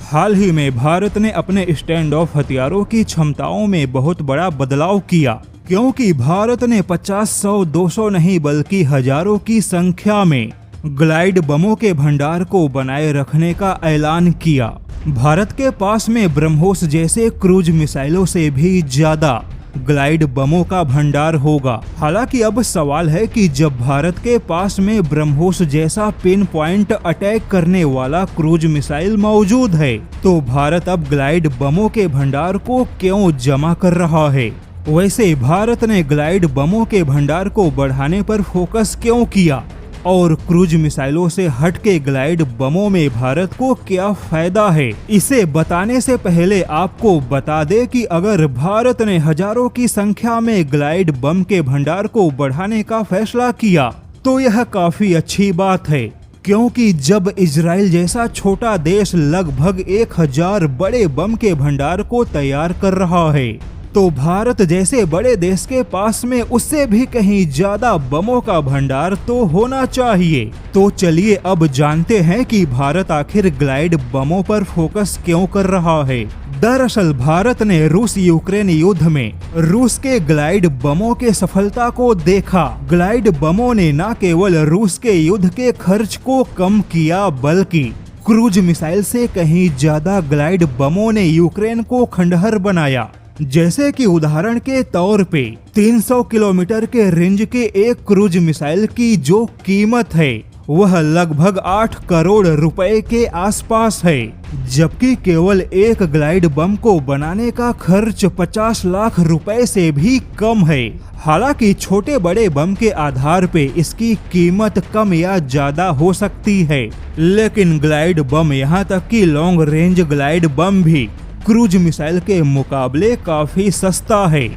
हाल ही में भारत ने अपने स्टैंड ऑफ हथियारों की क्षमताओं में बहुत बड़ा बदलाव किया, क्योंकि भारत ने 50, 100, 200 नहीं बल्कि हजारों की संख्या में ग्लाइड बमों के भंडार को बनाए रखने का ऐलान किया। भारत के पास में ब्रह्मोस जैसे क्रूज मिसाइलों से भी ज्यादा ग्लाइड बमों का भंडार होगा। हालांकि अब सवाल है कि जब भारत के पास में ब्रह्मोस जैसा पिन पॉइंट अटैक करने वाला क्रूज मिसाइल मौजूद है, तो भारत अब ग्लाइड बमों के भंडार को क्यों जमा कर रहा है? वैसे भारत ने ग्लाइड बमों के भंडार को बढ़ाने पर फोकस क्यों किया और क्रूज मिसाइलों से हट के ग्लाइड बमों में भारत को क्या फायदा है? इसे बताने से पहले आपको बता दे कि अगर भारत ने हजारों की संख्या में ग्लाइड बम के भंडार को बढ़ाने का फैसला किया तो यह काफी अच्छी बात है, क्योंकि जब इजराइल जैसा छोटा देश लगभग 1000 बड़े बम के भंडार को तैयार कर रहा है, तो भारत जैसे बड़े देश के पास में उससे भी कहीं ज्यादा बमों का भंडार तो होना चाहिए। तो चलिए अब जानते हैं कि भारत आखिर ग्लाइड बमों पर फोकस क्यों कर रहा है। दरअसल भारत ने रूस यूक्रेन युद्ध में रूस के ग्लाइड बमों के सफलता को देखा। ग्लाइड बमों ने न केवल रूस के युद्ध के खर्च को कम किया, बल्कि क्रूज मिसाइल से कहीं ज्यादा ग्लाइड बमों ने यूक्रेन को खंडहर बनाया। जैसे कि उदाहरण के तौर पे 300 किलोमीटर के रेंज के एक क्रूज मिसाइल की जो कीमत है वह लगभग 8 करोड़ रुपए के आसपास है, जबकि केवल एक ग्लाइड बम को बनाने का खर्च 50 लाख रुपए से भी कम है। हालांकि छोटे बड़े बम के आधार पे इसकी कीमत कम या ज्यादा हो सकती है, लेकिन ग्लाइड बम यहाँ तक कि लॉन्ग रेंज ग्लाइड बम भी क्रूज मिसाइल के मुकाबले काफी सस्ता है।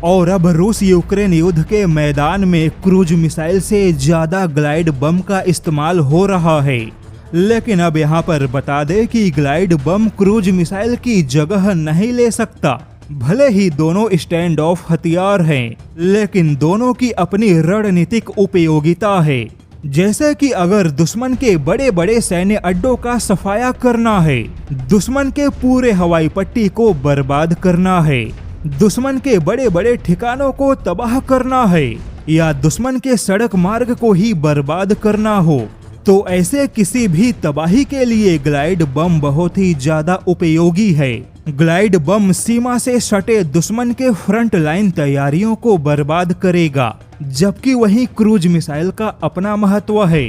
और अब रूस यूक्रेन युद्ध के मैदान में क्रूज मिसाइल से ज्यादा ग्लाइड बम का इस्तेमाल हो रहा है। लेकिन अब यहाँ पर बता दे कि ग्लाइड बम क्रूज मिसाइल की जगह नहीं ले सकता। भले ही दोनों स्टैंड ऑफ हथियार हैं, लेकिन दोनों की अपनी रणनीतिक उपयोगिता है। जैसे कि अगर दुश्मन के बड़े बड़े सैन्य अड्डों का सफाया करना है, दुश्मन के पूरे हवाई पट्टी को बर्बाद करना है, दुश्मन के बड़े बड़े ठिकानों को तबाह करना है, या दुश्मन के सड़क मार्ग को ही बर्बाद करना हो, तो ऐसे किसी भी तबाही के लिए ग्लाइड बम बहुत ही ज्यादा उपयोगी है। ग्लाइड बम सीमा से सटे दुश्मन के फ्रंट लाइन तैयारियों को बर्बाद करेगा, जबकि वहीं क्रूज मिसाइल का अपना महत्व है।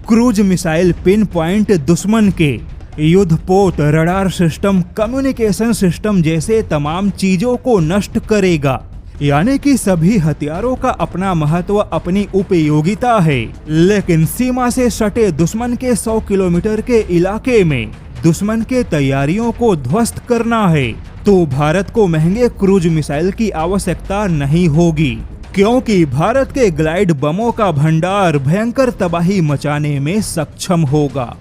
क्रूज मिसाइल पिन पॉइंट दुश्मन के युद्धपोत, रडार सिस्टम, कम्युनिकेशन सिस्टम जैसे तमाम चीजों को नष्ट करेगा। यानी कि सभी हथियारों का अपना महत्व, अपनी उपयोगिता है, लेकिन सीमा से सटे दुश्मन के 100 किलोमीटर के इलाके में दुश्मन के तैयारियों को ध्वस्त करना है, तो भारत को महंगे क्रूज मिसाइल की आवश्यकता नहीं होगी, क्योंकि भारत के ग्लाइड बमों का भंडार भयंकर तबाही मचाने में सक्षम होगा।